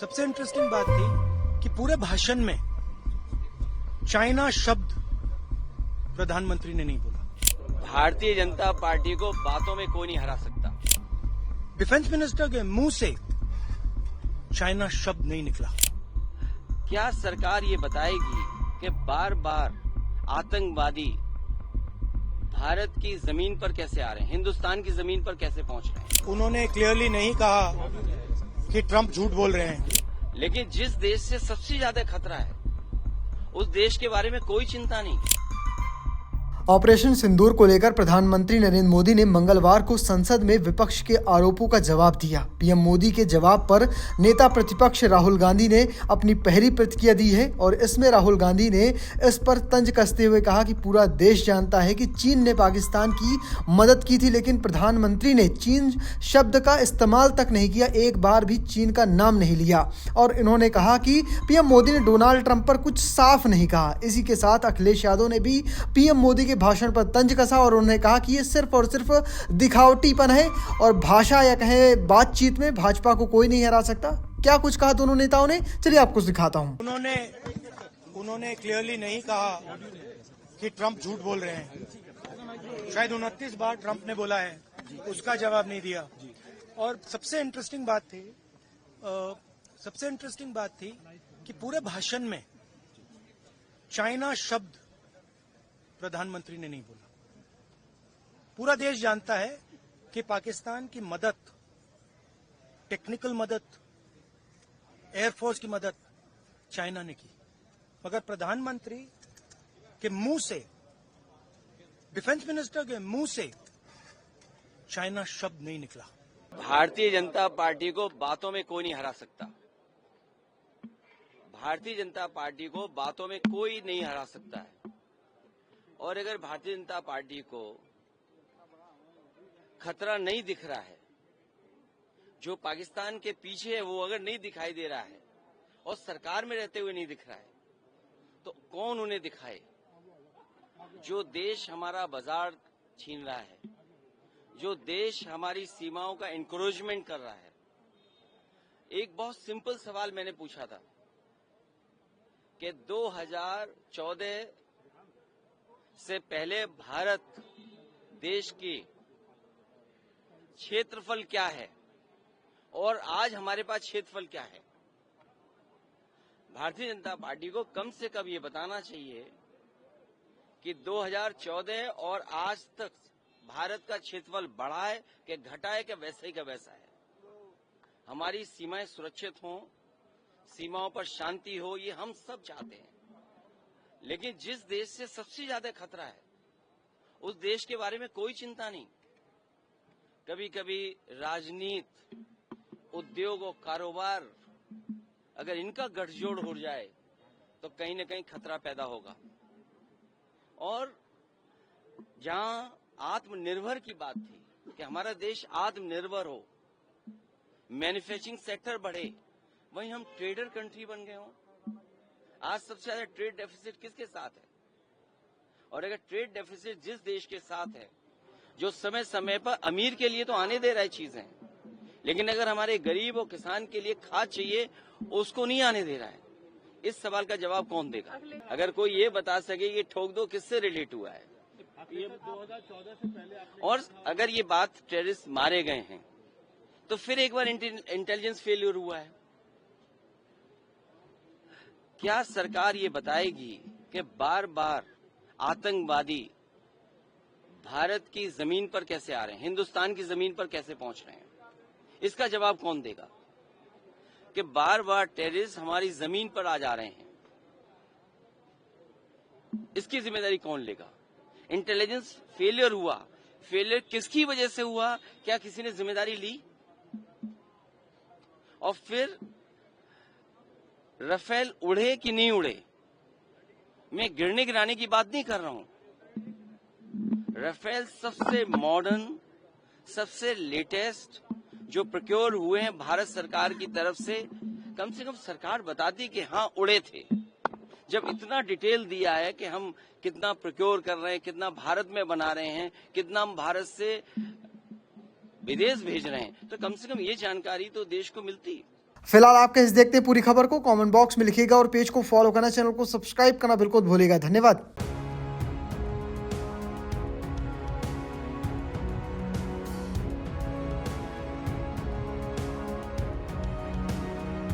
सबसे इंटरेस्टिंग बात थी कि पूरे भाषण में चाइना शब्द प्रधानमंत्री ने नहीं बोला। भारतीय जनता पार्टी को बातों में कोई नहीं हरा सकता। डिफेंस मिनिस्टर के मुंह से चाइना शब्द नहीं निकला। क्या सरकार ये बताएगी कि बार बार आतंकवादी भारत की जमीन पर कैसे आ रहे हैं, हिंदुस्तान की जमीन पर कैसे पहुंच रहे हैं? उन्होंने क्लियरली नहीं कहा कि ट्रंप झूठ बोल रहे हैं। लेकिन जिस देश से सबसे ज्यादा खतरा है उस देश के बारे में कोई चिंता नहीं। ऑपरेशन सिंदूर को लेकर प्रधानमंत्री नरेंद्र मोदी ने मंगलवार को संसद में विपक्ष के आरोपों का जवाब दिया। पीएम मोदी के जवाब पर नेता प्रतिपक्ष राहुल गांधी ने अपनी पहली प्रतिक्रिया दी है और इसमें राहुल गांधी ने इस पर तंज कसते हुए कहा कि पूरा देश जानता है कि चीन ने पाकिस्तान की मदद की थी, लेकिन प्रधानमंत्री ने चीन शब्द का इस्तेमाल तक नहीं किया, एक बार भी चीन का नाम नहीं लिया। और इन्होंने कहा कि पीएम मोदी ने डोनाल्ड ट्रंप पर कुछ साफ नहीं कहा। इसी के साथ अखिलेश यादव ने भी पीएम मोदी के भाषण पर तंज कसा और उन्होंने कहा कि ये सिर्फ और सिर्फ दिखावटीपन है और भाषा या कहें बातचीत में भाजपा को कोई नहीं हरा सकता। क्या कुछ कहा दोनों नेताओं ने, चलिए आपको दिखाता हूं। उन्होंने क्लियरली नहीं कहा कि ट्रंप झूठ बोल रहे हैं। शायद 29 बार ट्रंप ने बोला है, उसका जवाब नहीं दिया। और सबसे इंटरेस्टिंग बात थी कि पूरे भाषण में चाइना शब्द प्रधानमंत्री ने नहीं बोला। पूरा देश जानता है कि पाकिस्तान की मदद, टेक्निकल मदद, एयरफोर्स की मदद चाइना ने की, मगर प्रधानमंत्री के मुंह से, डिफेंस मिनिस्टर के मुंह से चाइना शब्द नहीं निकला। भारतीय जनता पार्टी को बातों में कोई नहीं हरा सकता। भारतीय जनता पार्टी को बातों में कोई नहीं हरा सकता है। और अगर भारतीय जनता पार्टी को खतरा नहीं दिख रहा है, जो पाकिस्तान के पीछे है वो अगर नहीं दिखाई दे रहा है और सरकार में रहते हुए नहीं दिख रहा है, तो कौन उन्हें दिखाए? जो देश हमारा बाजार छीन रहा है, जो देश हमारी सीमाओं का एनक्रोचमेंट कर रहा है। एक बहुत सिंपल सवाल मैंने पूछा था कि 2014 से पहले भारत देश की क्षेत्रफल क्या है और आज हमारे पास क्षेत्रफल क्या है। भारतीय जनता पार्टी को कम से कम ये बताना चाहिए कि 2014 और आज तक भारत का क्षेत्रफल बढ़ा है कि घटा है कि वैसा ही का वैसा है। हमारी सीमाएं सुरक्षित हों, सीमाओं पर शांति हो, ये हम सब चाहते हैं। लेकिन जिस देश से सबसे ज्यादा खतरा है उस देश के बारे में कोई चिंता नहीं। कभी कभी राजनीति, उद्योग और कारोबार अगर इनका गठजोड़ हो जाए तो कहीं न कहीं खतरा पैदा होगा। और जहां आत्मनिर्भर की बात थी कि हमारा देश आत्मनिर्भर हो, मैन्युफैक्चरिंग सेक्टर बढ़े, वहीं हम ट्रेडर कंट्री बन गए हों। आज सबसे ज्यादा ट्रेड डेफिसिट किसके साथ है? और अगर ट्रेड डेफिसिट जिस देश के साथ है जो समय समय पर अमीर के लिए तो आने दे रहा है चीजें, लेकिन अगर हमारे गरीब और किसान के लिए खाद चाहिए उसको नहीं आने दे रहा है, इस सवाल का जवाब कौन देगा? अगर कोई ये बता सके कि ठोक दो किससे रिलेट हुआ है। 2014 से पहले और अगर ये बात टेररिस्ट मारे गए हैं तो फिर एक बार इंटेलिजेंस फेलियर हुआ है। क्या सरकार ये बताएगी कि बार बार आतंकवादी भारत की जमीन पर कैसे आ रहे हैं, हिंदुस्तान की जमीन पर कैसे पहुंच रहे हैं? इसका जवाब कौन देगा कि बार बार टेररिस्ट हमारी जमीन पर आ जा रहे हैं? इसकी जिम्मेदारी कौन लेगा? इंटेलिजेंस फेलियर हुआ, फेलियर किसकी वजह से हुआ? क्या किसी ने जिम्मेदारी ली? और फिर राफेल उड़े कि नहीं उड़े, मैं गिरने गिराने की बात नहीं कर रहा हूं। राफेल सबसे मॉडर्न, सबसे लेटेस्ट जो प्रोक्योर हुए हैं भारत सरकार की तरफ से, कम सरकार बताती कि हाँ उड़े थे। जब इतना डिटेल दिया है कि हम कितना प्रोक्योर कर रहे हैं, कितना भारत में बना रहे हैं, कितना हम भारत से विदेश भेज रहे हैं, तो कम से कम ये जानकारी तो देश को मिलती। फिलहाल आप कैसे देखते हैं पूरी खबर को कमेंट बॉक्स में लिखिएगा और पेज को फॉलो करना, चैनल को सब्सक्राइब करना बिल्कुल भूलिएगा। धन्यवाद।